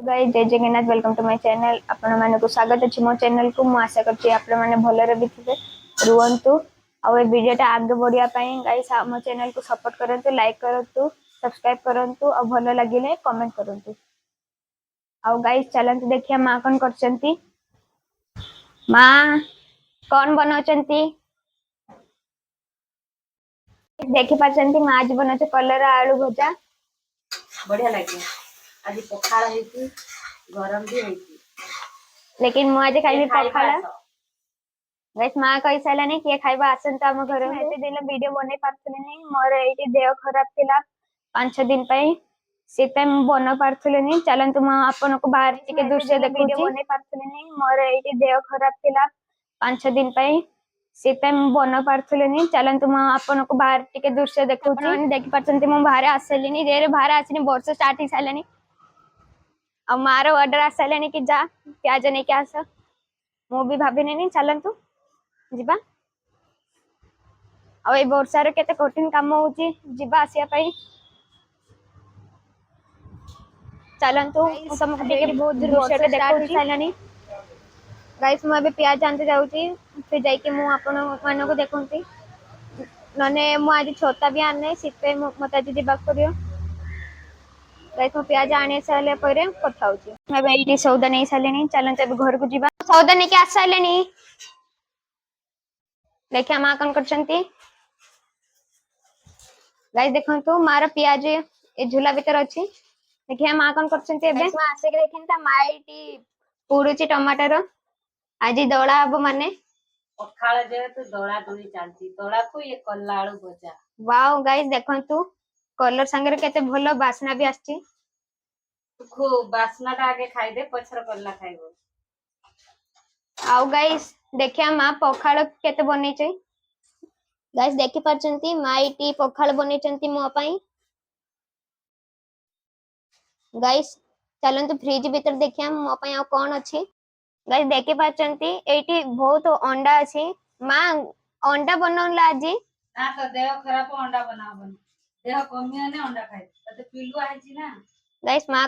Guys जय Jagannath welcome to my channel आपण माने को स्वागत अछि मो चैनल को मु आशा करछि आपण माने भलरे बिथिबे रुवंतु आ ए वीडियोटा आगे बढ़िया पई गाइस मो चैनल को सपोर्ट करंतु लाइक करंतु सब्सक्राइब करंतु आ भलो लागिले कमेंट करंतु आ गाइस चलंतु देखिया मां कोन करचंती मां कोन बनाउचंती देखि पाचंती मां आज बनाउछ कलर आलू भजा बढ़िया लगे आज पखाड़ है गरम भी है लेकिन मु आज खाइबी पखाड़ गाइस मां कहि सालानी के खाइबा आसन त हम घर में एते दिन वीडियो बनै पारथले नै मोर एटी देह खराब थिला 5-6 दिन पई से टाइम बना पारथले नै चलंतु मां आपन को बाहर टिके दृश्य देखौची वीडियो बनै पारथले नै मोर एटी देह खराब थिला 5-6 दिन पई से टाइम बना पारथले नै चलंतु मां आपन को बाहर टिके दृश्य देखौची अपन देखि पारछंती मु बाहर आसलेनी रे बाहर आसिनी वर्ष स्टार्ट ही सालानी अब मारो ऑर्डर आसलेनी कि जा प्याज नै के आस मु भी भाबिनी नै चलंतु जिबा आ ए वर्षार केते कठिन काम होची जिबा आसिया पई चलंतु तुमको टिके बहुत दृश्य के देखौची सालानी गाइस मु अबे प्याज आनते जाउची फिर जाई के मु आपन मानो को देखंती नने मु आज छोटा भी आने सिते मते आज जिबा करियो गाइस मु प्याज आने साले परे कथाउची मैं बेटी सौदा नहीं सालेनी चलंत अब घर को जिबा सौदा नहीं के आसालेनी देखिए मां कौन करचंती गाइस देखंतु मार प्याज ए झूला भीतर अछि देखिए मां कौन करचंती एबे मां आसे के देखिन ता माईटी पुडुची टमाटर आजी दळा अब माने पखाड़ जे तो दौड़ा दौड़ी चलती दौड़ा को ये कल्ला आलू भजा वाओ गाइस देखंतु कलर संगे केते भलो बासना भी आछि खूब बासना ता आगे खाइ दे पछर कल्ला खाइबो आउ गाइस देखिया मां पखाड़ केते बनै छै गाइस देखि पाचंती माईटी पखाड़ बनै चंती मो पई गाइस चलंतु फ्रिज भीतर देखिया मो पई आ कोन अछि गाइस देखि पाचंती एटी बहुत अंडा अछि मां अंडा बनौला आजी ना तो देह खराब अंडा बनाबन देह कमिया ने अंडा खाइ तते पिलु आइची ना गाइस मां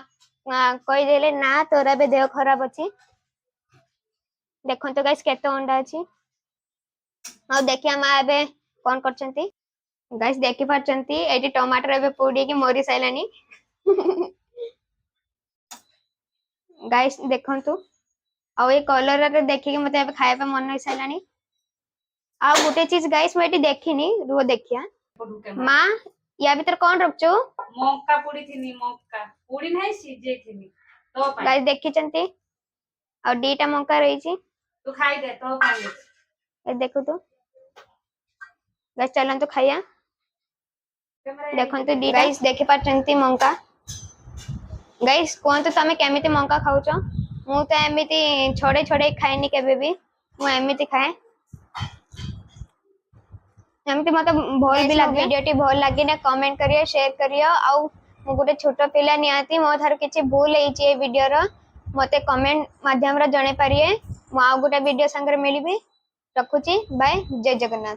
कहि देले ना तोरा बे देह खराब अछि देखंतु गाइस केते अंडा अछि आ देखिया मां एबे कोन करचंती गाइस देखि पाचंती एटी टमाटर एबे पोडी के मोरी साइलानी गाइस देखंतु आ ए कलर रे देखि के मते एबे खाइबा मन होई साइलानी आ गुटे चीज गाइस मैं देखिनी रुओ देखिया मां या भीतर कौन रखचो मक्का पुड़ी थिनी मक्का पुड़ी नहीं सीजे थिनी तो पाई गाइस देखि चंती और डीटा मक्का रही छी तू खाई दे तो पाई ए देखो तो गाइस चलन तो खाइया देखंतु डी गाइस देखि पाचंती मक्का गाइस कोन तो तमे केमिति मक्का खाउचो मु तो एमिति छोड़े छोड़े खाइनी केबे भी मु एमिति खाए एमती मते भल भी लागे वीडियो टी भल लागे ना कमेंट करियो शेयर करियो आ मु गुटे छोटो पिला नियाती मो थार किछि भूल हेछि ए वीडियो रो मते कमेंट माध्यम रे जणे पारिए मु आ गुटे वीडियो संगे मिलिबी रखुची बाय जय जगन्नाथ।